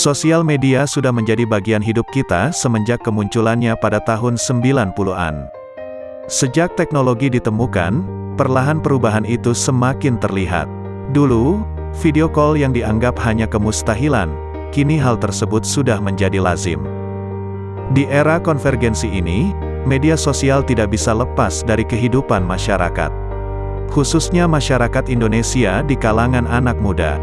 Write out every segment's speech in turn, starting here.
Sosial media sudah menjadi bagian hidup kita semenjak kemunculannya pada tahun 90-an. Sejak teknologi ditemukan, perlahan perubahan itu semakin terlihat. Dulu, video call yang dianggap hanya kemustahilan, kini hal tersebut sudah menjadi lazim. Di era konvergensi ini, media sosial tidak bisa lepas dari kehidupan masyarakat. Khususnya masyarakat Indonesia di kalangan anak muda.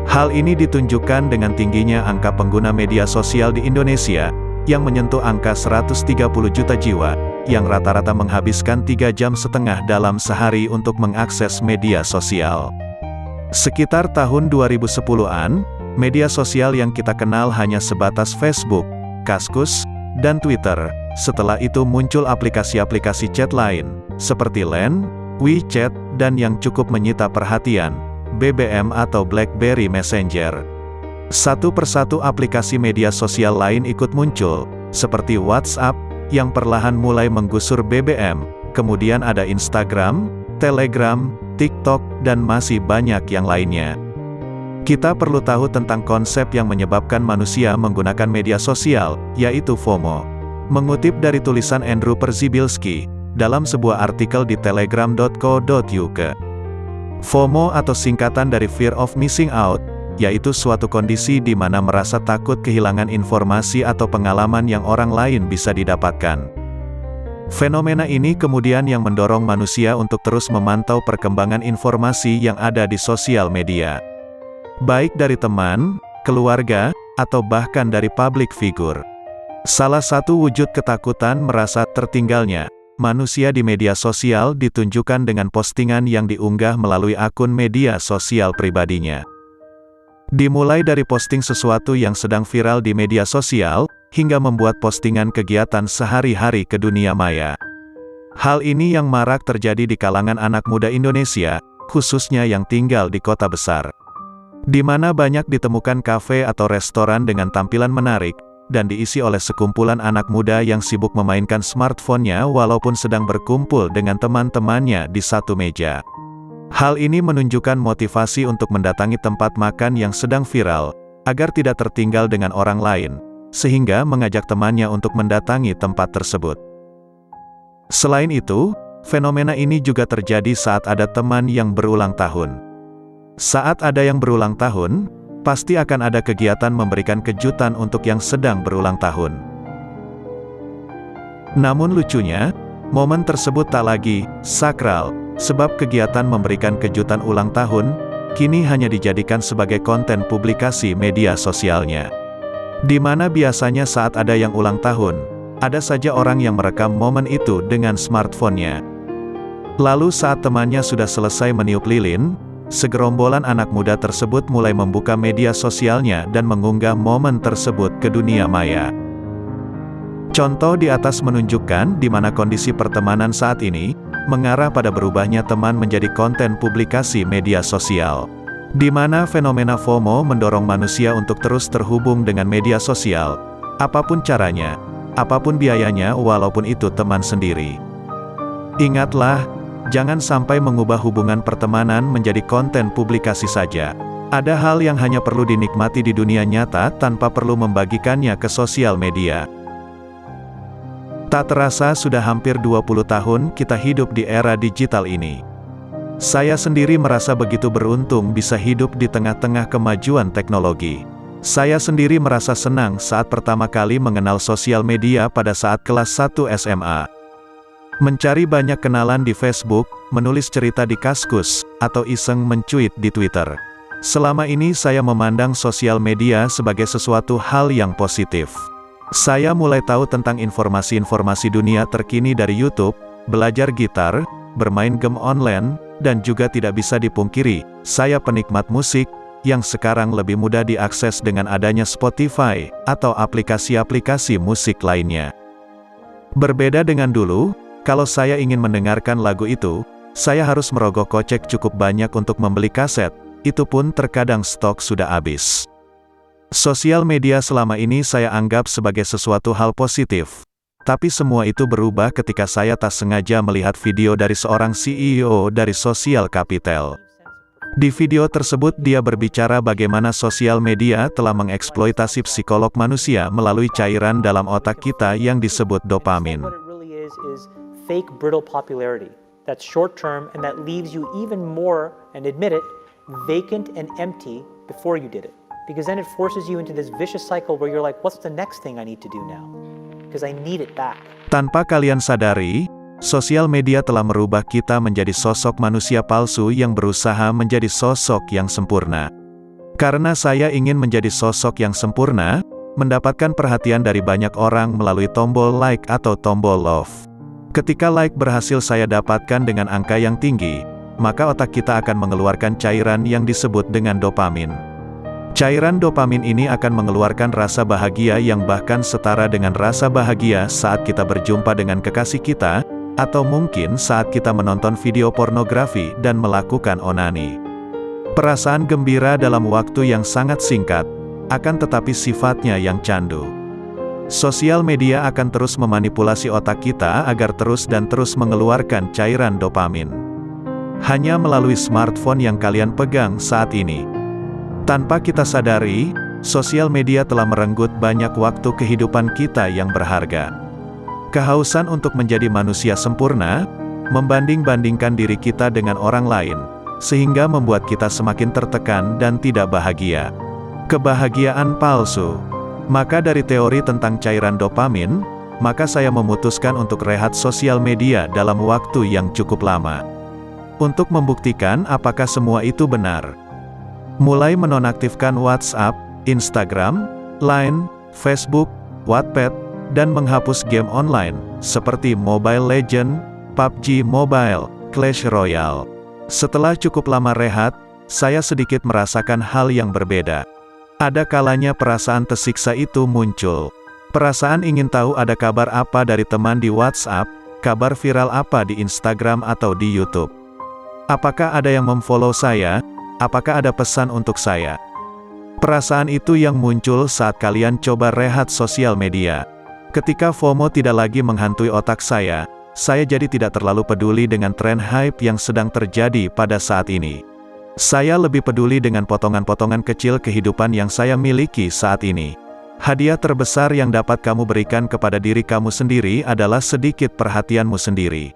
Hal ini ditunjukkan dengan tingginya angka pengguna media sosial di Indonesia, yang menyentuh angka 130 juta jiwa, yang rata-rata menghabiskan 3,5 jam dalam sehari untuk mengakses media sosial. Sekitar tahun 2010-an, media sosial yang kita kenal hanya sebatas Facebook, Kaskus, dan Twitter. Setelah itu muncul aplikasi-aplikasi chat lain, seperti Line, WeChat, dan yang cukup menyita perhatian, BBM atau BlackBerry Messenger. Satu persatu aplikasi media sosial lain ikut muncul, seperti WhatsApp, yang perlahan mulai menggusur BBM, kemudian ada Instagram, Telegram, TikTok, dan masih banyak yang lainnya. Kita perlu tahu tentang konsep yang menyebabkan manusia menggunakan media sosial, yaitu FOMO. Mengutip dari tulisan Andrew Perzibilski, dalam sebuah artikel di telegram.co.uk. FOMO atau singkatan dari Fear of Missing Out, yaitu suatu kondisi di mana merasa takut kehilangan informasi atau pengalaman yang orang lain bisa didapatkan. Fenomena ini kemudian yang mendorong manusia untuk terus memantau perkembangan informasi yang ada di sosial media. Baik dari teman, keluarga, atau bahkan dari public figure. Salah satu wujud ketakutan merasa tertinggalnya manusia di media sosial ditunjukkan dengan postingan yang diunggah melalui akun media sosial pribadinya. Dimulai dari posting sesuatu yang sedang viral di media sosial, hingga membuat postingan kegiatan sehari-hari ke dunia maya. Hal ini yang marak terjadi di kalangan anak muda Indonesia, khususnya yang tinggal di kota besar. Di mana banyak ditemukan kafe atau restoran dengan tampilan menarik, dan diisi oleh sekumpulan anak muda yang sibuk memainkan smartphone-nya walaupun sedang berkumpul dengan teman-temannya di satu meja. Hal ini menunjukkan motivasi untuk mendatangi tempat makan yang sedang viral, agar tidak tertinggal dengan orang lain, sehingga mengajak temannya untuk mendatangi tempat tersebut. Selain itu, fenomena ini juga terjadi saat ada teman yang berulang tahun. Saat ada yang berulang tahun, pasti akan ada kegiatan memberikan kejutan untuk yang sedang berulang tahun. Namun lucunya, momen tersebut tak lagi sakral, sebab kegiatan memberikan kejutan ulang tahun, kini hanya dijadikan sebagai konten publikasi media sosialnya. Di mana biasanya saat ada yang ulang tahun, ada saja orang yang merekam momen itu dengan smartphone-nya. Lalu saat temannya sudah selesai meniup lilin, segerombolan anak muda tersebut mulai membuka media sosialnya dan mengunggah momen tersebut ke dunia maya. Contoh di atas menunjukkan di mana kondisi pertemanan saat ini mengarah pada berubahnya teman menjadi konten publikasi media sosial. Di mana fenomena FOMO mendorong manusia untuk terus terhubung dengan media sosial, apapun caranya, apapun biayanya walaupun itu teman sendiri. Ingatlah, jangan sampai mengubah hubungan pertemanan menjadi konten publikasi saja. Ada hal yang hanya perlu dinikmati di dunia nyata tanpa perlu membagikannya ke sosial media. Tak terasa sudah hampir 20 tahun kita hidup di era digital ini. Saya sendiri merasa begitu beruntung bisa hidup di tengah-tengah kemajuan teknologi. Saya sendiri merasa senang saat pertama kali mengenal sosial media pada saat kelas 1 SMA. Mencari banyak kenalan di Facebook, menulis cerita di Kaskus, atau iseng mencuit di Twitter. Selama ini saya memandang sosial media sebagai sesuatu hal yang positif. Saya mulai tahu tentang informasi-informasi dunia terkini dari YouTube, belajar gitar, bermain game online, dan juga tidak bisa dipungkiri, saya penikmat musik, yang sekarang lebih mudah diakses dengan adanya Spotify, atau aplikasi-aplikasi musik lainnya. Berbeda dengan dulu, kalau saya ingin mendengarkan lagu itu, saya harus merogoh kocek cukup banyak untuk membeli kaset, itu pun terkadang stok sudah habis. Sosial media selama ini saya anggap sebagai sesuatu hal positif. Tapi semua itu berubah ketika saya tak sengaja melihat video dari seorang CEO dari Social Capital. Di video tersebut dia berbicara bagaimana sosial media telah mengeksploitasi psikolog manusia melalui cairan dalam otak kita yang disebut dopamin. What it really is fake brittle popularity. That's short term and that leaves you even more, and admit it, vacant and empty before you did it. Because then it forces you into this vicious cycle where you're like, what's the next thing I need to do now? Because I need it back. Tanpa kalian sadari, sosial media telah merubah kita menjadi sosok manusia palsu yang berusaha menjadi sosok yang sempurna. Karena saya ingin menjadi sosok yang sempurna, mendapatkan perhatian dari banyak orang melalui tombol like atau tombol love. Ketika like berhasil saya dapatkan dengan angka yang tinggi, maka otak kita akan mengeluarkan cairan yang disebut dengan dopamin. Cairan dopamin ini akan mengeluarkan rasa bahagia yang bahkan setara dengan rasa bahagia saat kita berjumpa dengan kekasih kita, atau mungkin saat kita menonton video pornografi dan melakukan onani. Perasaan gembira dalam waktu yang sangat singkat, akan tetapi sifatnya yang candu. Sosial media akan terus memanipulasi otak kita agar terus dan terus mengeluarkan cairan dopamin. Hanya melalui smartphone yang kalian pegang saat ini. Tanpa kita sadari, sosial media telah merenggut banyak waktu kehidupan kita yang berharga. Kehausan untuk menjadi manusia sempurna, membanding-bandingkan diri kita dengan orang lain, sehingga membuat kita semakin tertekan dan tidak bahagia. Kebahagiaan palsu. Maka dari teori tentang cairan dopamin, maka saya memutuskan untuk rehat sosial media dalam waktu yang cukup lama. Untuk membuktikan apakah semua itu benar. Mulai menonaktifkan WhatsApp, Instagram, Line, Facebook, Wattpad, dan menghapus game online, seperti Mobile Legends, PUBG Mobile, Clash Royale. Setelah cukup lama rehat, saya sedikit merasakan hal yang berbeda. Ada kalanya perasaan tersiksa itu muncul. Perasaan ingin tahu ada kabar apa dari teman di WhatsApp, kabar viral apa di Instagram atau di YouTube. Apakah ada yang memfollow saya? Apakah ada pesan untuk saya? Perasaan itu yang muncul saat kalian coba rehat sosial media. Ketika FOMO tidak lagi menghantui otak saya jadi tidak terlalu peduli dengan tren hype yang sedang terjadi pada saat ini. Saya lebih peduli dengan potongan-potongan kecil kehidupan yang saya miliki saat ini. Hadiah terbesar yang dapat kamu berikan kepada diri kamu sendiri adalah sedikit perhatianmu sendiri.